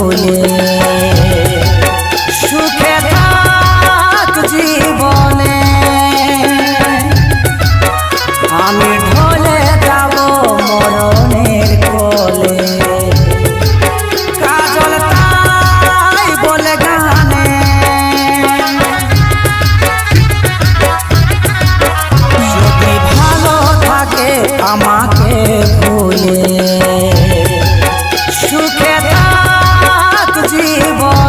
ভুলে সুখে থাক জীবনে আমি ঢলে যাব মরণের কোলে কাজল তাই বলে গানে যদি ভালো থাকে আমাকে ভুলে সুখে থাক জীবন